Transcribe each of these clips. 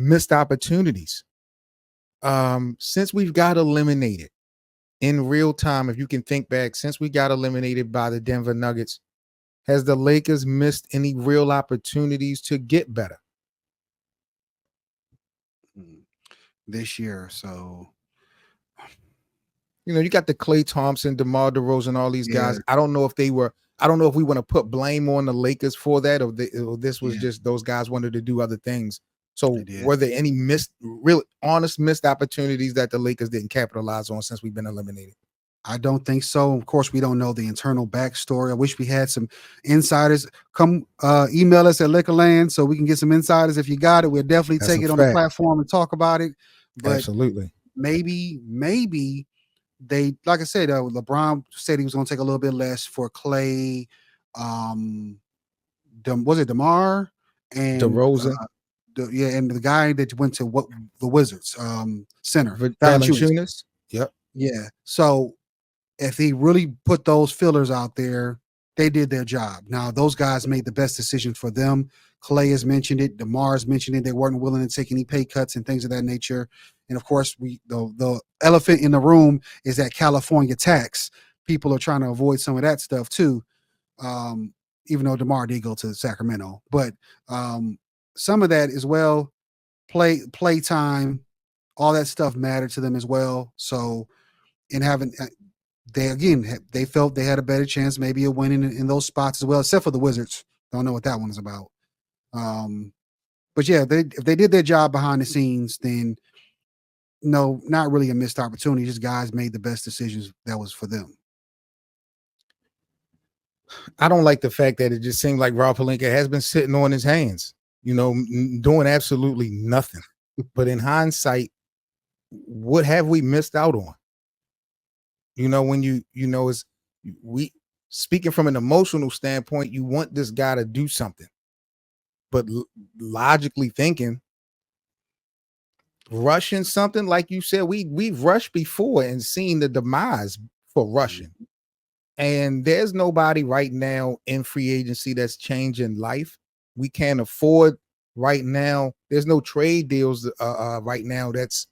missed opportunities. Since we've got eliminated in real time, if you can think back, since we got eliminated by the Denver Nuggets, has the Lakers missed any real opportunities to get better? This year, so You got the Klay Thompson, DeMar DeRozan, all these yeah, guys. I don't know if we want to put blame on the Lakers for that, or this was yeah, just those guys wanted to do other things. they So did. were there any real honest missed opportunities that the Lakers didn't capitalize on since we've been eliminated? I don't think so. Of course, we don't know the internal backstory. I wish we had some insiders. Come email us at Liquorland so we can get some insiders. If you got it, we'll definitely That's take a it on the fact. platform and talk about it. But Absolutely. maybe they, like I said, LeBron said he was going to take a little bit less for Clay. Was it DeMar and DeRozan, and the guy that went to the Wizards center, Valanciunas. Valanciunas. Yep. Yeah. So if he really put those fillers out there, they did their job. Now, those guys made the best decision for them. Clay has mentioned it. DeMar has mentioned it. They weren't willing to take any pay cuts and things of that nature. And of course, the elephant in the room is that California tax. People are trying to avoid some of that stuff too. Even though DeMar did go to Sacramento, but some of that as well, play time, all that stuff mattered to them as well. So, and having they felt they had a better chance maybe of winning in those spots as well, except for the Wizards. Don't know what that one is about. But yeah, if they did their job behind the scenes, then no, not really a missed opportunity. Just guys made the best decisions that was for them. I don't like the fact that it just seemed like Rob Pelinka has been sitting on his hands, doing absolutely nothing. But in hindsight, what have we missed out on? When it's we speaking from an emotional standpoint, you want this guy to do something, but logically thinking, rushing something like you said, we've rushed before and seen the demise for rushing. And there's nobody right now in free agency that's changing life. We can't afford right now. There's no trade deals right now that's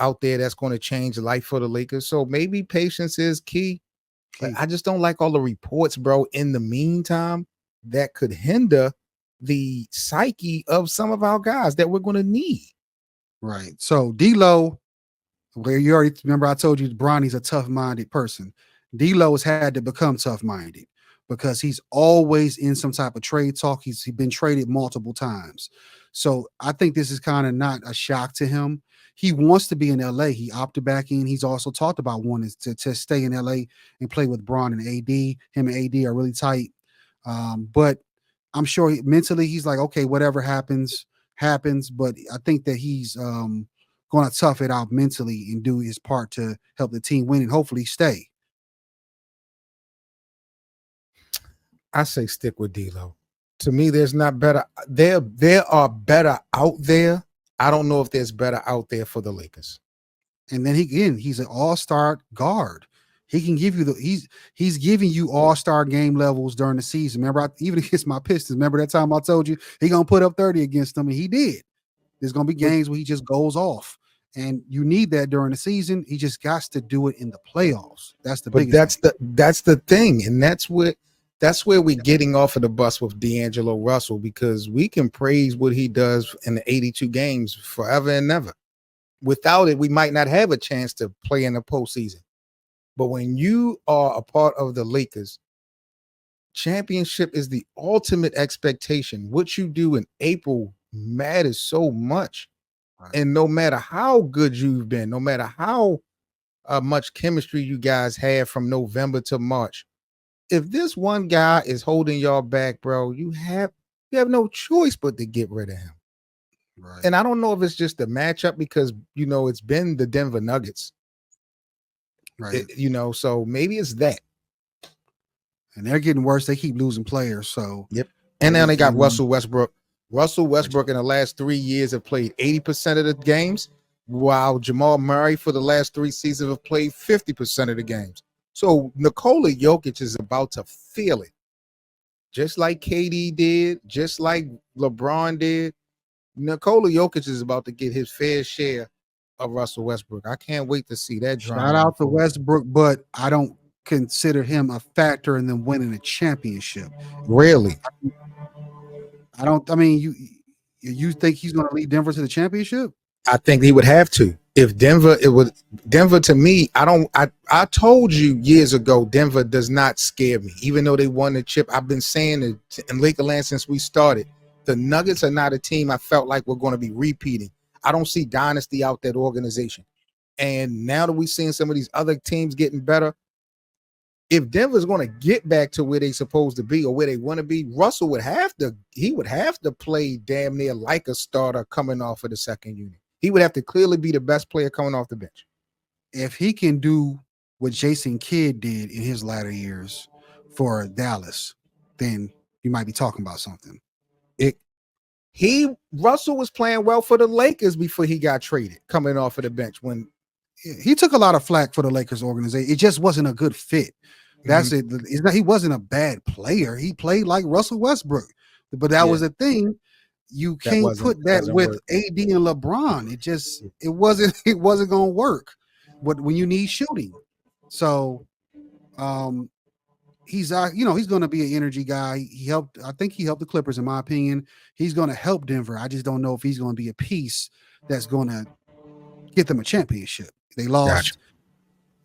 out there that's going to change life for the Lakers. So maybe patience is key. But I just don't like all the reports, bro, in the meantime that could hinder the psyche of some of our guys that we're going to need. Right. So D-Lo, where you already remember I told you Bronny's a tough-minded person. D-Lo has had to become tough-minded because he's always in some type of trade talk. He's been traded multiple times. So I think this is kind of not a shock to him. He wants to be in LA. He opted back in. He's also talked about wanting to stay in LA and play with Bron and AD. Him and AD are really tight. But I'm sure mentally he's like, okay, whatever happens. But I think that he's going to tough it out mentally and do his part to help the team win and hopefully stay. I say stick with D-Lo. To me, there's not better. There are better out there. I don't know if there's better out there for the Lakers. And then he's an all-star guard. He can give you he's giving you all-star game levels during the season. Remember, even against my Pistons, remember that time I told you he gonna put up 30 against them, and he did. There's gonna be games where he just goes off. And you need that during the season. He just got to do it in the playoffs. That's the biggest thing. That's the thing. And that's where we're getting off of the bus with D'Angelo Russell, because we can praise what he does in the 82 games forever and ever. Without it, we might not have a chance to play in the postseason. But when you are a part of the Lakers, championship is the ultimate expectation. What you do in April matters so much. Right. And no matter how good you've been, no matter how much chemistry you guys have from November to March, if this one guy is holding y'all back, bro, you have no choice but to get rid of him. Right. And I don't know if it's just the matchup because, it's been the Denver Nuggets. Right. So maybe it's that. And they're getting worse. They keep losing players. So, yep. And now they got Russell Westbrook. Russell Westbrook in the last 3 years have played 80% of the games, while Jamal Murray for the last 3 seasons have played 50% of the games. So Nikola Jokic is about to feel it. Just like KD did, just like LeBron did. Nikola Jokic is about to get his fair share of Russell Westbrook. I can't wait to see that drama. Shout out to unfold. Westbrook, but I don't consider him a factor in them winning a championship. Really? I don't. I mean, you think he's going to lead Denver to the championship? I think he would have to. If Denver, it would Denver to me. I told you years ago, Denver does not scare me. Even though they won the chip, I've been saying it in Lakerland since we started. The Nuggets are not a team I felt like we're going to be repeating. I don't see dynasty out that organization. And now that we're seeing some of these other teams getting better, if Denver's going to get back to where they're supposed to be or where they want to be, Russell would have to play damn near like a starter coming off of the second unit. He would have to clearly be the best player coming off the bench. If he can do what Jason Kidd did in his latter years for Dallas, then you might be talking about something. Russell was playing well for the Lakers before he got traded, coming off of the bench. When he took a lot of flack for the Lakers organization, it just wasn't a good fit. That's it. It's not, he wasn't a bad player. He played like Russell Westbrook, but that was a thing. You can't put that with work. AD and LeBron. It wasn't going to work. But when you need shooting, so he's going to be an energy guy. I think he helped the Clippers, in my opinion. He's going to help Denver. I just don't know if he's going to be a piece that's going to get them a championship. They lost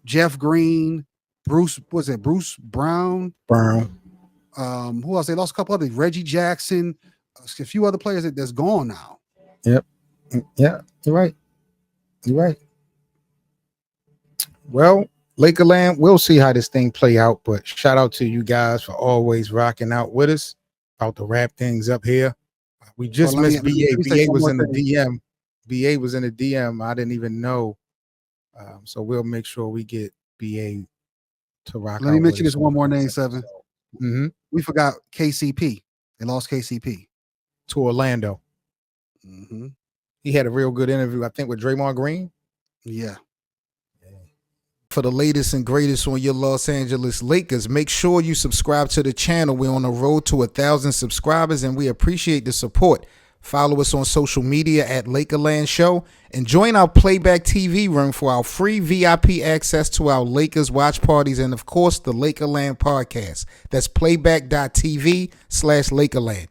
Jeff Green, Bruce Brown. Who else? They lost a couple others. Reggie Jackson, a few other players that's gone now. Yep. Yeah, you're right. Well, Lakerland, we'll see how this thing play out, but shout out to you guys for always rocking out with us. About to wrap things up here. We just missed BA. BA was in the DM. BA was in the DM. I didn't even know. So we'll make sure we get BA to rock out. Let me mention this one more name, Seven. Mm-hmm. We forgot KCP. They lost KCP to Orlando. Mm-hmm. He had a real good interview, I think, with Draymond Green. Yeah. For the latest and greatest on your Los Angeles Lakers, make sure you subscribe to the channel. We're on the road to 1,000 subscribers, and we appreciate the support. Follow us on social media at Lakerland Show and join our Playback TV room for our free VIP access to our Lakers watch parties and, of course, the Lakerland podcast. That's playback.tv/Lakerland.